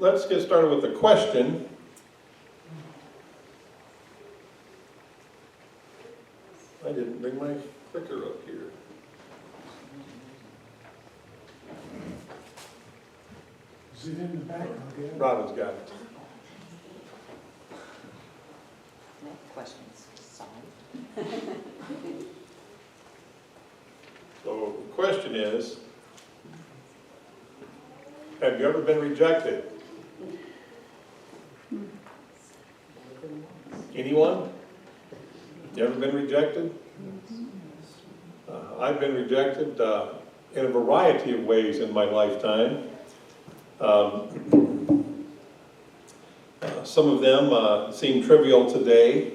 let's get started with the question. I didn't bring my clicker up here. Is it in the back? Robin's got it. No questions, sorry. So the question is, have you ever been rejected? Anyone? You ever been rejected? I've been rejected in a variety of ways in my lifetime. Some of them seem trivial today,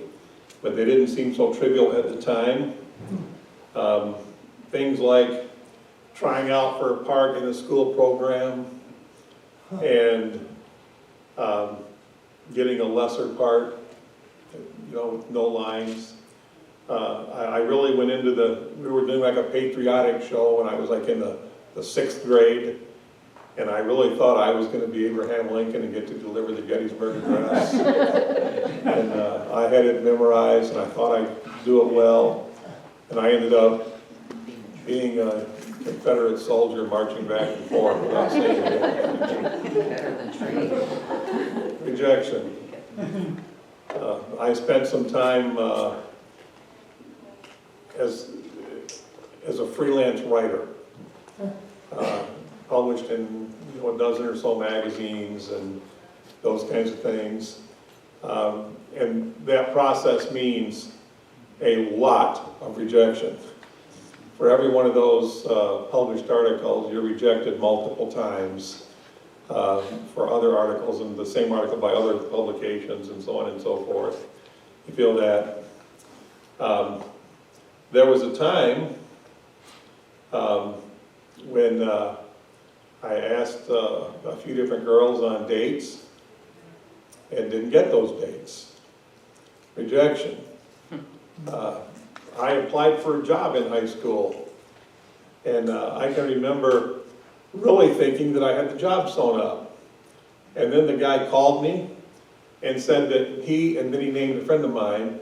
but they didn't seem so trivial at the time. Things like trying out for a part in a school program and getting a lesser part, with no lines. I really went into we were doing like a patriotic show when I was like in the 6th grade, and I really thought I was going to be Abraham Lincoln and get to deliver the Gettysburg Address. And I had it memorized, and I thought I'd do it well, and I ended up being a Confederate soldier marching back and forth without saying anything. Better than trade. Rejection. I spent some time as a freelance writer, published in a dozen or so magazines and those kinds of things. And that process means a lot of rejection. For every one of those published articles, you're rejected multiple times for other articles, and the same article by other publications, and so on and so forth. You feel that. There was a time when I asked a few different girls on dates and didn't get those dates. Rejection. I applied for a job in high school, and I can remember really thinking that I had the job sewn up. And then the guy called me and said that he, and then he named a friend of mine,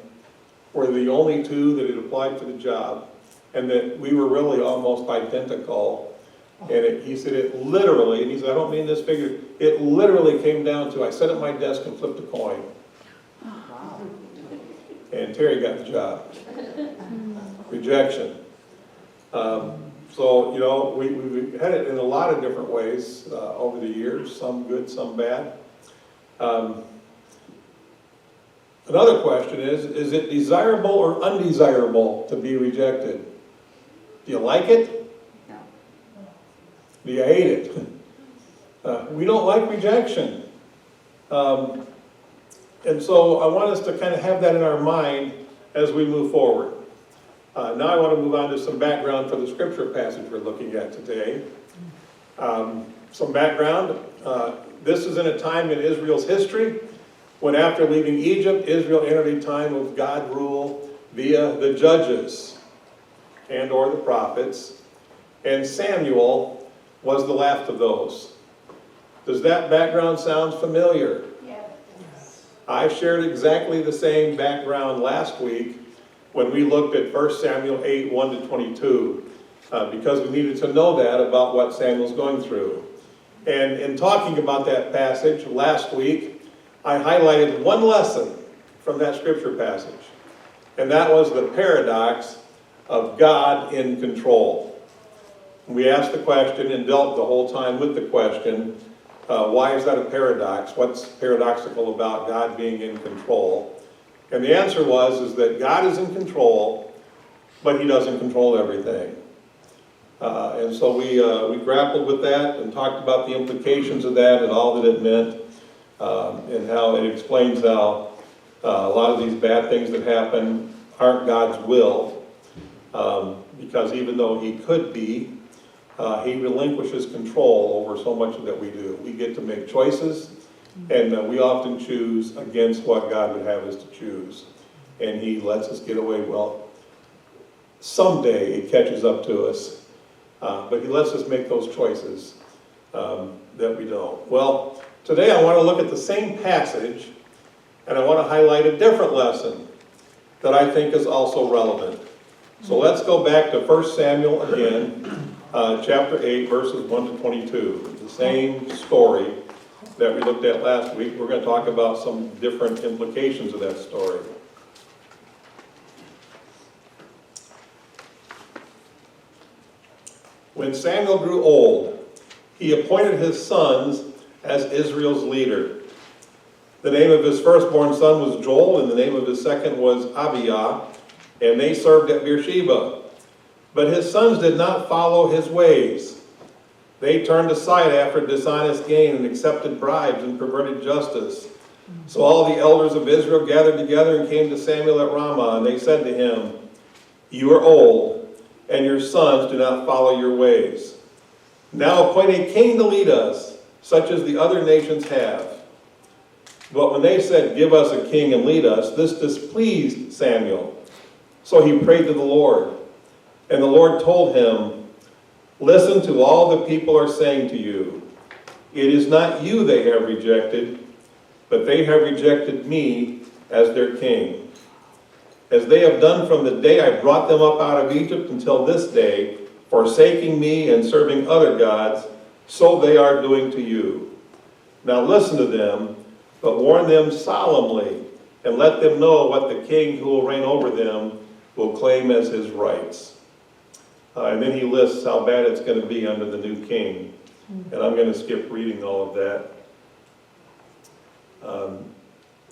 were the only two that had applied for the job, and that we were really almost identical. And he said it literally, and he said, I don't mean this figure, it literally came down to, I sat at my desk and flipped a coin. Wow. And Terry got the job. Rejection. So, we've had it in a lot of different ways over the years, some good, some bad. Another question is it desirable or undesirable to be rejected? Do you like it? No. Do you hate it? We don't like rejection. And so I want us to kind of have that in our mind as we move forward. Now I want to move on to some background for the scripture passage we're looking at today. Some background. This is in a time in Israel's history when, after leaving Egypt, Israel entered a time of God rule via the judges and or the prophets, and Samuel was the last of those. Does that background sound familiar? Yes. I shared exactly the same background last week when we looked at 1 Samuel 8, 1 to 22, because we needed to know that about what Samuel's going through. And in talking about that passage last week, I highlighted one lesson from that scripture passage, and that was the paradox of God in control. We asked the question and dealt the whole time with the question, why is that a paradox? What's paradoxical about God being in control? And the answer is that God is in control, but He doesn't control everything. And so we grappled with that and talked about the implications of that and all that it meant, and how it explains how a lot of these bad things that happen aren't God's will, because even though He could be, He relinquishes control over so much that we do. We get to make choices, and we often choose against what God would have us to choose. And He lets us get away. Well, someday it catches up to us, but He lets us make those choices that we don't. Well, Today I want to look at the same passage, and I want to highlight a different lesson that I think is also relevant. So let's go back to 1 Samuel again, chapter 8, verses 1 to 22. The same story that we looked at last week. We're going to talk about some different implications of that story. When Samuel grew old, he appointed his sons as Israel's leader. The name of his firstborn son was Joel, and the name of his second was Abiah, and they served at Beersheba. But his sons did not follow his ways. They turned aside after dishonest gain and accepted bribes and perverted justice. So all the elders of Israel gathered together and came to Samuel at Ramah, and they said to him, "You are old, and your sons do not follow your ways. Now appoint a king to lead us, such as the other nations have." But when they said, "Give us a king and lead us," this displeased Samuel. So he prayed to the Lord. And the Lord told him, "Listen to all the people are saying to you. It is not you they have rejected, but they have rejected me as their king. As they have done from the day I brought them up out of Egypt until this day, forsaking me and serving other gods, so they are doing to you. Now listen to them, but warn them solemnly, and let them know what the king who will reign over them will claim as his rights." And then he lists how bad it's going to be under the new king. And I'm going to skip reading all of that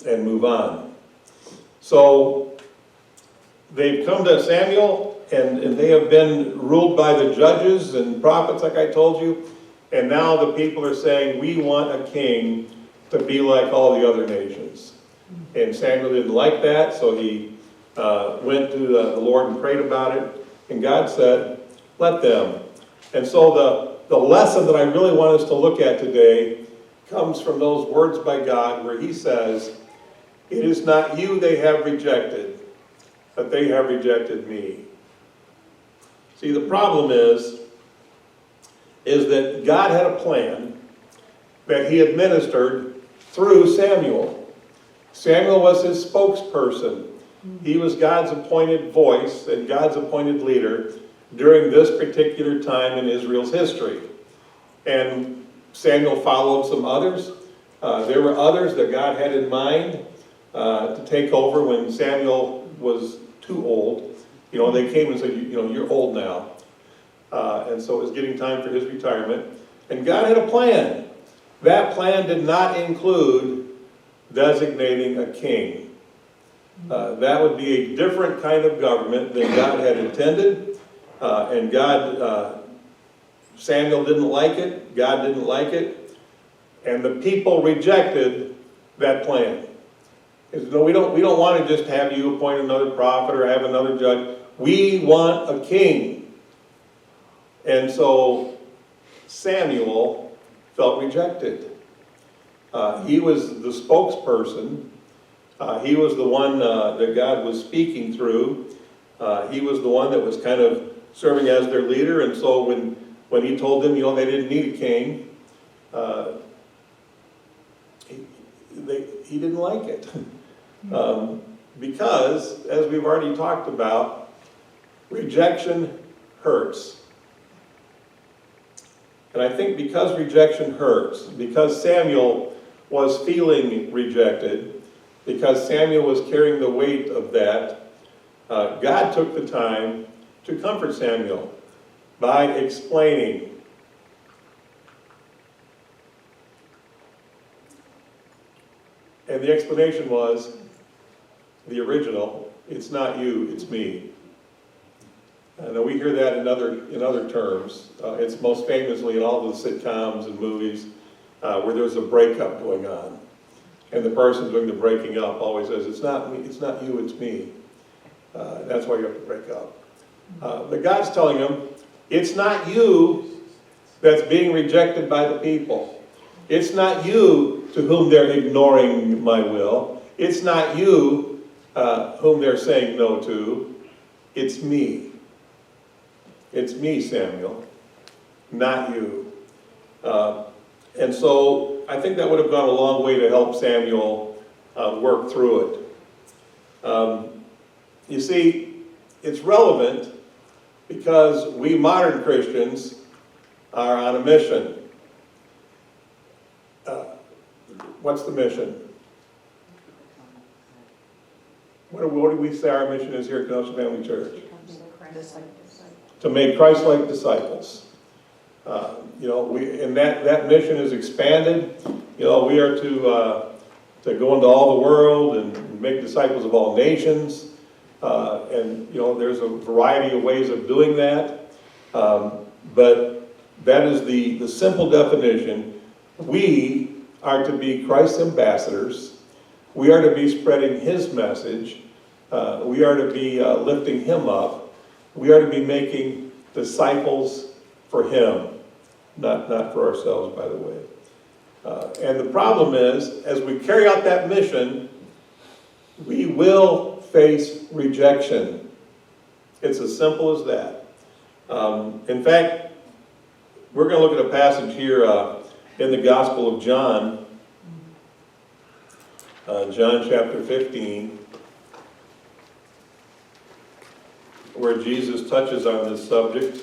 and move on. So they've come to Samuel, and they have been ruled by the judges and prophets, like I told you. And now the people are saying, "We want a king to be like all the other nations." And Samuel didn't like that, so he went to the Lord and prayed about it. And God said, "Let them." And so the lesson that I really want us to look at today comes from those words by God where he says, "It is not you they have rejected, but they have rejected me." See, the problem is that God had a plan that he administered through Samuel. Samuel was his spokesperson. He was God's appointed voice and God's appointed leader during this particular time in Israel's history. And Samuel followed some others. There were others that God had in mind to take over when Samuel was too old. You know, they came and said, "You're old now." And so it was getting time for his retirement. And God had a plan. That plan did not include designating a king. That would be a different kind of government than God had intended. And Samuel didn't like it. God didn't like it. And the people rejected that plan. No, we don't want to just have you appoint another prophet or have another judge. We want a king. And so Samuel felt rejected. He was the spokesperson. He was the one that God was speaking through. He was the one that was kind of serving as their leader. And so when he told them, they didn't need a king, he didn't like it. Because, as we've already talked about, rejection hurts. And I think because rejection hurts, because Samuel was feeling rejected, because Samuel was carrying the weight of that, God took the time to comfort Samuel by explaining. And the explanation was, the original, "It's not you, it's me." Now we hear that in other terms. It's most famously in all the sitcoms and movies where there's a breakup going on. And the person doing the breaking up always says, "It's not me, it's not you, it's me." That's why you have to break up. But God's telling him, it's not you that's being rejected by the people. It's not you to whom they're ignoring my will. It's not you whom they're saying no to. It's me. It's me, Samuel, not you. And so I think that would have gone a long way to help Samuel work through it. You see, it's relevant because we modern Christians are on a mission. What's the mission? What do we say our mission is here at Kenosha Family Church? To make Christ-like disciples. And that mission is expanded. We are to go into all the world and make disciples of all nations. There's a variety of ways of doing that. But that is the simple definition. We are to be Christ's ambassadors. We are to be spreading His message. We are to be lifting Him up. We are to be making disciples for Him, not for ourselves, by the way. And the problem is, as we carry out that mission, we will face rejection. It's as simple as that. In fact, we're going to look at a passage here in the Gospel of John, John chapter 15, where Jesus touches on this subject.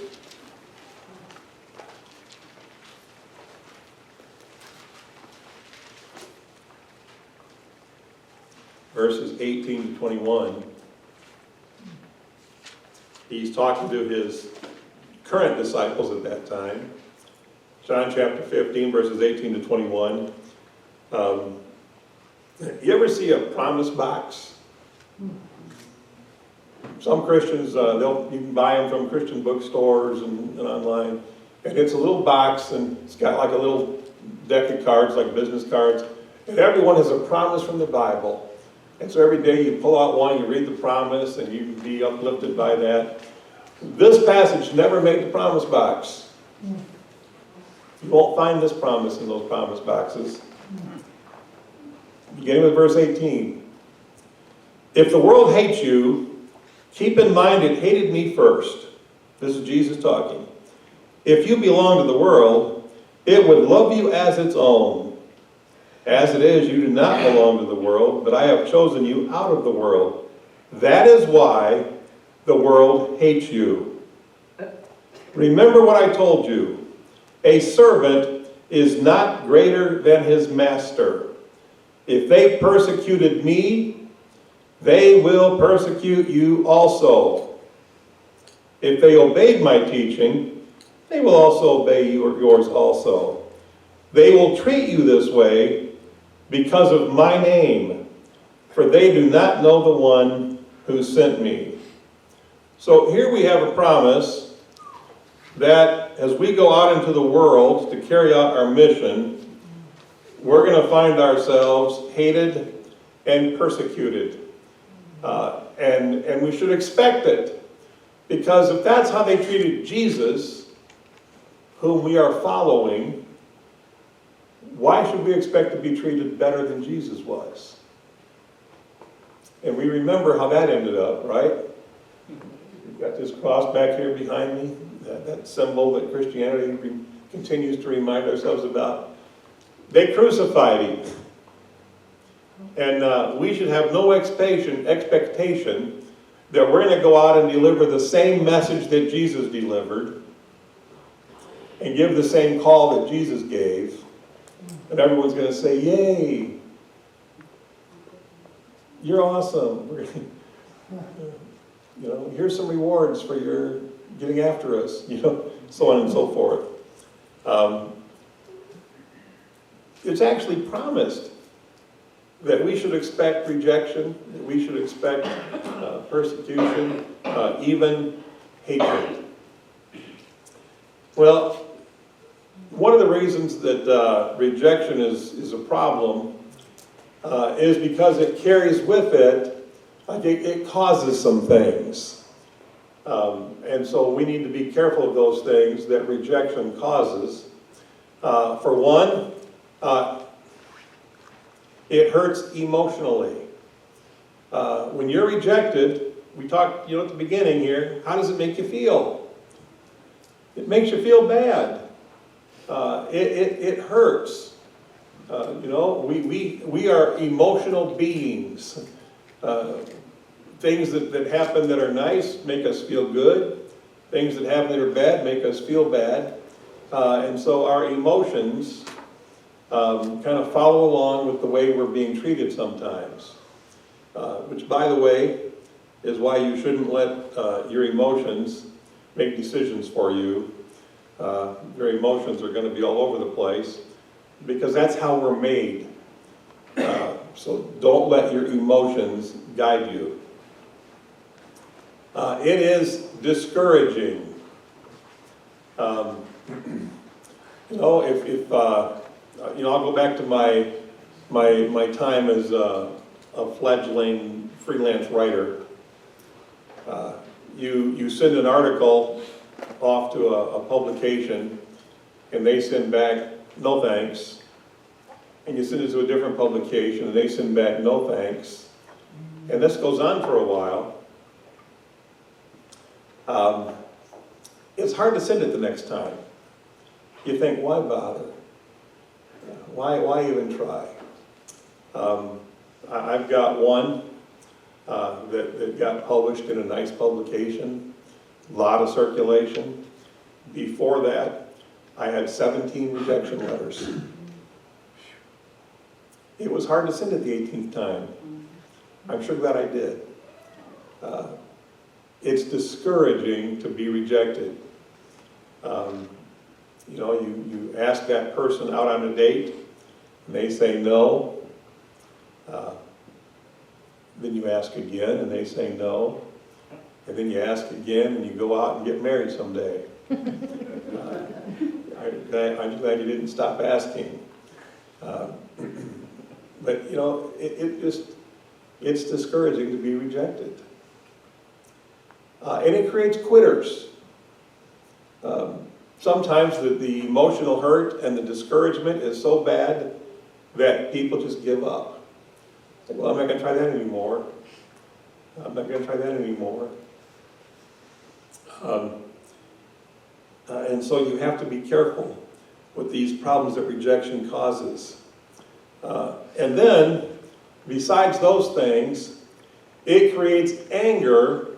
Verses 18 to 21. He's talking to his current disciples at that time. John chapter 15, verses 18 to 21. You ever see a promise box? Some Christians, you can buy them from Christian bookstores and online. And it's a little box, and it's got like a little deck of cards, like business cards. And everyone has a promise from the Bible. And so every day you pull out one, you read the promise, and you can be uplifted by that. This passage never made the promise box. You won't find this promise in those promise boxes. Beginning with verse 18. If the world hates you, keep in mind it hated me first. This is Jesus talking. If you belong to the world, it would love you as its own. As it is, you do not belong to the world, but I have chosen you out of the world. That is why the world hates you. Remember what I told you. A servant is not greater than his master. If they persecuted me, they will persecute you also. If they obeyed my teaching, they will also obey yours also. They will treat you this way because of my name, for they do not know the one who sent me. So here we have a promise that as we go out into the world to carry out our mission, we're going to find ourselves hated and persecuted. And we should expect it, because if that's how they treated Jesus, whom we are following, why should we expect to be treated better than Jesus was? And we remember how that ended up, right? We've got this cross back here behind me, that symbol that Christianity continues to remind ourselves about. They crucified him. And we should have no expectation that we're going to go out and deliver the same message that Jesus delivered and give the same call that Jesus gave. And everyone's going to say, yay, you're awesome. Here's some rewards for your getting after us, so on and so forth. It's actually promised that we should expect rejection, that we should expect persecution, even hatred. Well, one of the reasons that rejection is a problem is because it carries with it, it causes some things. And so we need to be careful of those things that rejection causes. For one, it hurts emotionally. When you're rejected, we talked at the beginning here, how does it make you feel? It makes you feel bad. It hurts. We are emotional beings. Things that happen that are nice make us feel good. Things that happen that are bad make us feel bad. And so our emotions kind of follow along with the way we're being treated sometimes. Which, by the way, is why you shouldn't let your emotions make decisions for you. Your emotions are going to be all over the place because that's how we're made. So don't let your emotions guide you. It is discouraging. I'll go back to my time as a fledgling freelance writer. You send an article off to a publication, and they send back, no thanks. And you send it to a different publication, and they send back, no thanks. And this goes on for a while. It's hard to send it the next time. You think, why bother? Why even try? I've got one that got published in a nice publication, a lot of circulation. Before that, I had 17 rejection letters. It was hard to send it the 18th time. I'm sure glad I did. It's discouraging to be rejected. You ask that person out on a date, and they say no. Then you ask again, and they say no. And then you ask again, and you go out and get married someday. I'm glad you didn't stop asking. But it's discouraging to be rejected. And it creates quitters. Sometimes the emotional hurt and the discouragement is so bad that people just give up. It's like, well, I'm not going to try that anymore. I'm not going to try that anymore. And so you have to be careful with these problems that rejection causes. And then, besides those things, it creates anger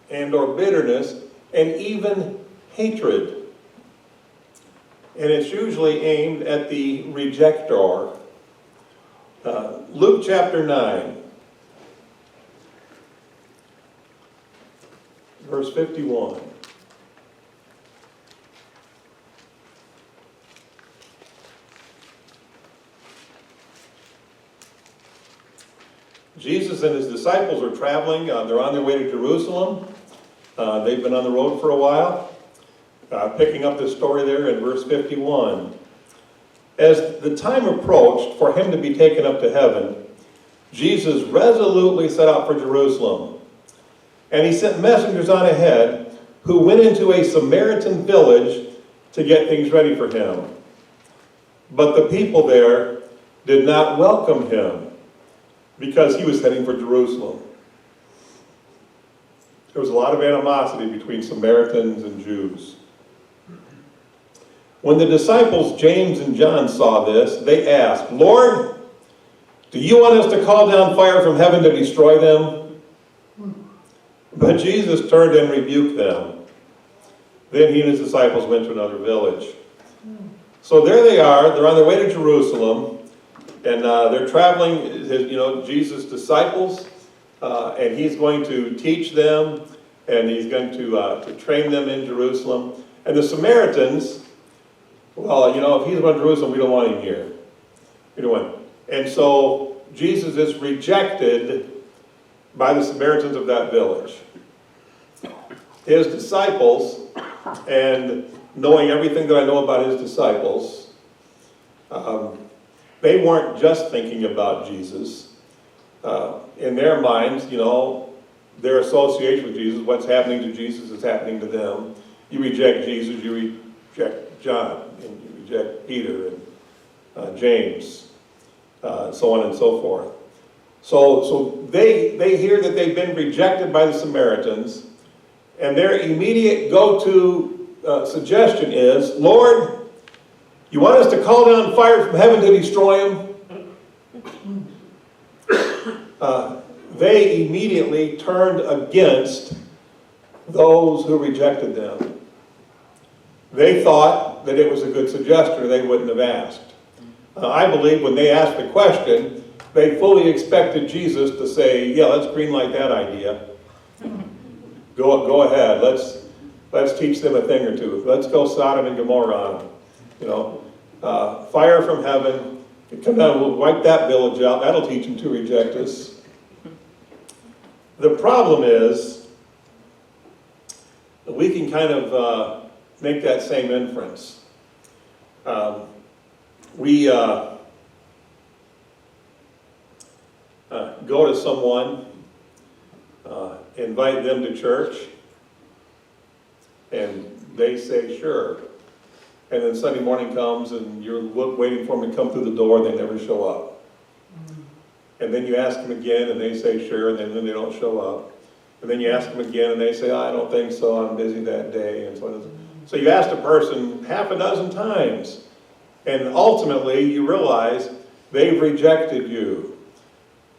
and or bitterness and even hatred. And it's usually aimed at the rejector. Luke chapter 9, verse 51. Jesus and his disciples are traveling. They're on their way to Jerusalem. They've been on the road for a while. Picking up this story there in verse 51. As the time approached for him to be taken up to heaven, Jesus resolutely set out for Jerusalem. And he sent messengers on ahead who went into a Samaritan village to get things ready for him. But the people there did not welcome him because he was heading for Jerusalem. There was a lot of animosity between Samaritans and Jews. When the disciples James and John saw this, they asked, "Lord, do you want us to call down fire from heaven to destroy them?" But Jesus turned and rebuked them. Then he and his disciples went to another village. So there they are. They're on their way to Jerusalem, and they're traveling. Jesus' disciples, and he's going to teach them, and he's going to train them in Jerusalem. And the Samaritans, well, if he's going to Jerusalem, we don't want him here. We don't want him. And so Jesus is rejected by the Samaritans of that village. His disciples, and knowing everything that I know about his disciples, they weren't just thinking about Jesus. In their minds, their association with Jesus, what's happening to Jesus is happening to them. You reject Jesus, you reject John, and you reject Peter and James, so on and so forth. So they hear that they've been rejected by the Samaritans, and their immediate go-to suggestion is, "Lord, You want us to call down fire from heaven to destroy them? They immediately turned against those who rejected them. They thought that it was a good suggestion, or they wouldn't have asked. I believe when they asked the question, they fully expected Jesus to say, yeah, let's greenlight that idea. Go ahead, let's teach them a thing or two. Let's go Sodom and Gomorrah on them. You know, fire from heaven, come down, we'll wipe that village out, that'll teach them to reject us. The problem is, we can kind of make that same inference. We go to someone, invite them to church, and they say, sure. And then Sunday morning comes, and you're waiting for them to come through the door, and they never show up. And then you ask them again, and they say, sure, and then they don't show up. And then you ask them again, and they say, I don't think so, I'm busy that day, and so on. So you asked a person half a dozen times, and ultimately you realize they've rejected you.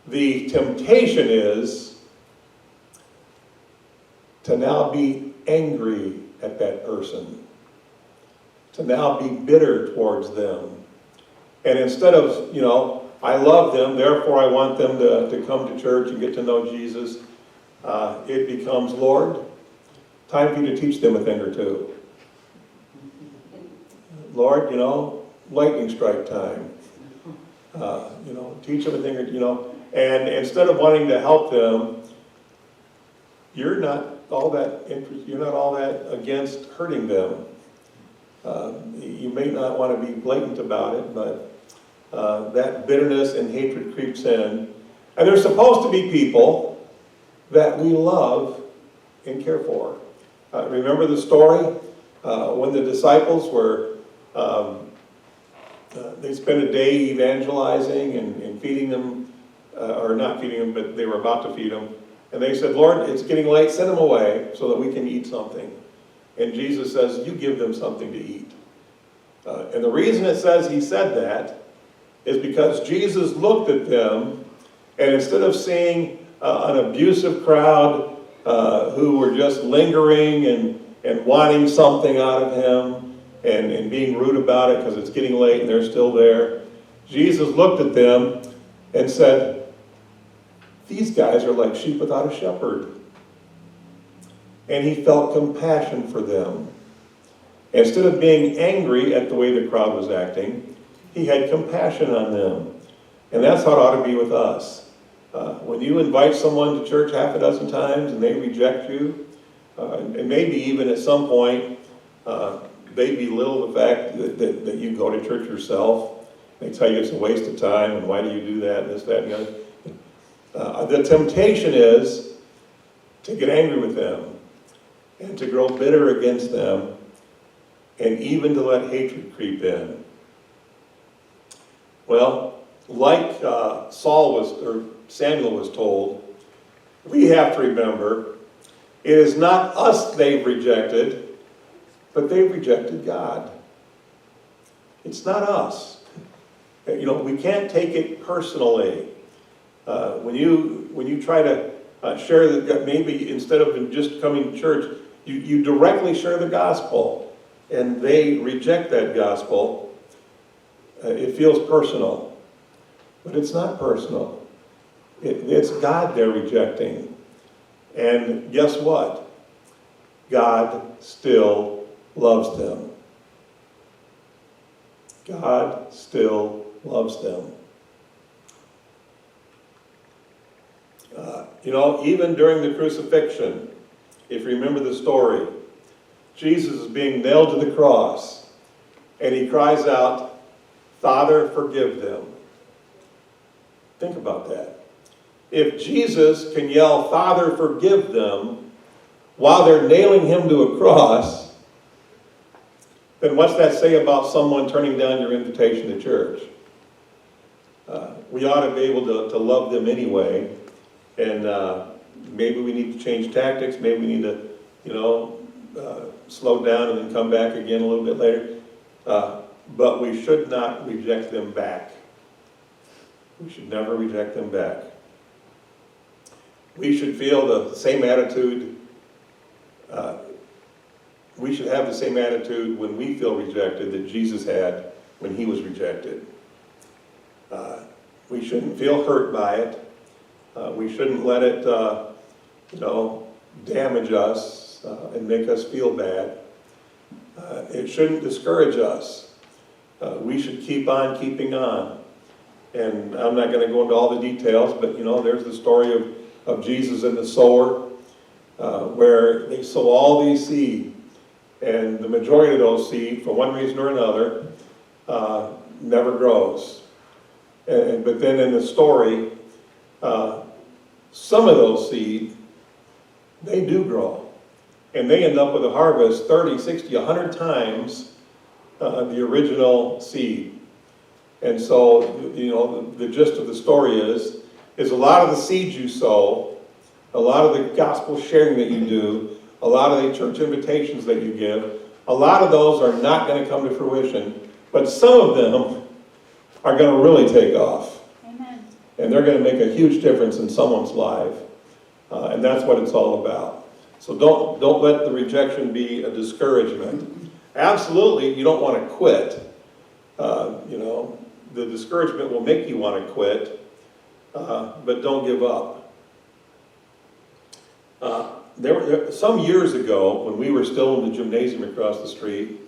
The temptation is to now be angry at that person, to now be bitter towards them. And instead of, you know, I love them, therefore I want them to come to church and get to know Jesus, it becomes, Lord, time for you to teach them a thing or two. Lord, you know, lightning strike time. You know, teach them a thing or two, you know. And instead of wanting to help them, you're not all that against hurting them. You may not want to be blatant about it, but that bitterness and hatred creeps in. And there's supposed to be people that we love and care for. Remember the story when the disciples were, they spent a day evangelizing and feeding them, or not feeding them, but they were about to feed them. And they said, Lord, it's getting late, send them away so that we can eat something. And Jesus says, you give them something to eat. And the reason it says he said that is because Jesus looked at them, and instead of seeing an abusive crowd who were just lingering and wanting something out of him and being rude about it because it's getting late and they're still there, Jesus looked at them and said, these guys are like sheep without a shepherd. And he felt compassion for them. Instead of being angry at the way the crowd was acting, he had compassion on them. And that's how it ought to be with us. When you invite someone to church half a dozen times and they reject you, and maybe even at some point they belittle the fact that you go to church yourself. They tell you it's a waste of time and why do you do that and this, that, and the other. The temptation is to get angry with them and to grow bitter against them and even to let hatred creep in. Well, like Samuel was told, we have to remember it is not us they've rejected, but they've rejected God. It's not us. You know, we can't take it personally. When you try to share that, maybe instead of just coming to church, you directly share the gospel, and they reject that gospel. It feels personal, but it's not personal. It's God they're rejecting. And guess what? God still loves them. God still loves them. You know, even during the crucifixion, if you remember the story, Jesus is being nailed to the cross, and he cries out, Father, forgive them. Think about that. If Jesus can yell, Father, forgive them, while they're nailing him to a cross, then what's that say about someone turning down your invitation to church? We ought to be able to love them anyway, and maybe we need to change tactics, maybe we need to, slow down and then come back again a little bit later. but we should not reject them back. We should never reject them back. We should feel the same attitude. We should have the same attitude when we feel rejected that Jesus had when he was rejected. We shouldn't feel hurt by it. We shouldn't let it, damage us and make us feel bad. It shouldn't discourage us. We should keep on keeping on. And I'm not going to go into all the details, but there's the story of Jesus and the sower, where they sow all these seed, and the majority of those seed, for one reason or another, never grows. But then in the story, some of those seed, they do grow. And they end up with a harvest 30, 60, 100 times the original seed. And so, the gist of the story is a lot of the seeds you sow, a lot of the gospel sharing that you do, a lot of the church invitations that you give, a lot of those are not going to come to fruition, but some of them are going to really take off. Amen. And they're going to make a huge difference in someone's life. And that's what it's all about. So don't let the rejection be a discouragement. Absolutely, you don't want to quit. The discouragement will make you want to quit, but don't give up. Some years ago, when we were still in the gymnasium across the street,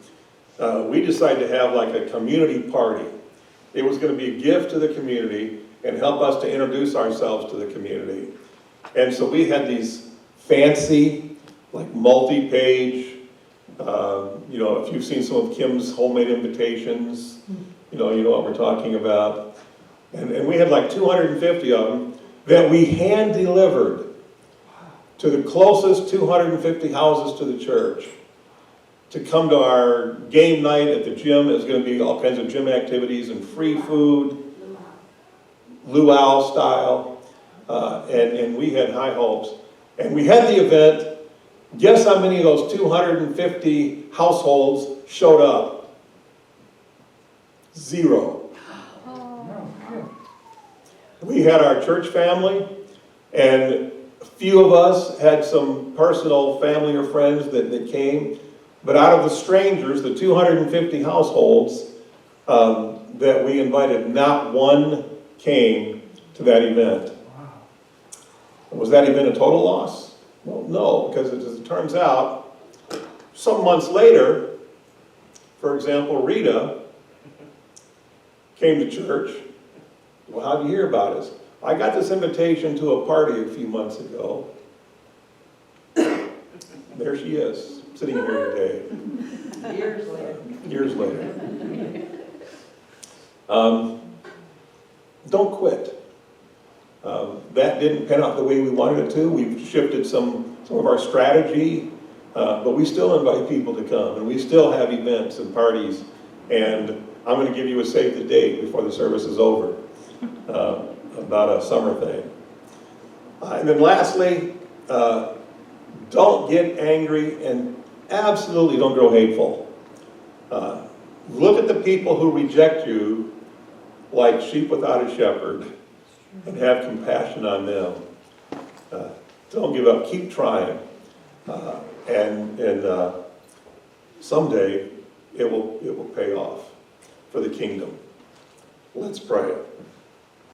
we decided to have like a community party. It was going to be a gift to the community and help us to introduce ourselves to the community. And so we had these fancy, like multi-page, if you've seen some of Kim's homemade invitations, you know what we're talking about. And we had like 250 of them that we hand-delivered to the closest 250 houses to the church to come to our game night at the gym. It was going to be all kinds of gym activities and free food, luau style, and we had high hopes. And we had the event. Guess how many of those 250 households showed up? 0. We had our church family, and a few of us had some personal family or friends that came. But out of the strangers, the 250 households that we invited, not one came to that event. Was that event a total loss? Well, no, because as it turns out, some months later, for example, Rita came to church. Well, how did you hear about us? I got this invitation to a party a few months ago. There she is, sitting here today. Years later. Years later. Don't quit. That didn't pan out the way we wanted it to. We've shifted some of our strategy, but we still invite people to come, and we still have events and parties, and I'm going to give you a save the date before the service is over about a summer thing. And then lastly, don't get angry, and absolutely don't grow hateful. Look at the people who reject you like sheep without a shepherd, and have compassion on them. Don't give up. Keep trying. And someday it will pay off for the kingdom. Let's pray.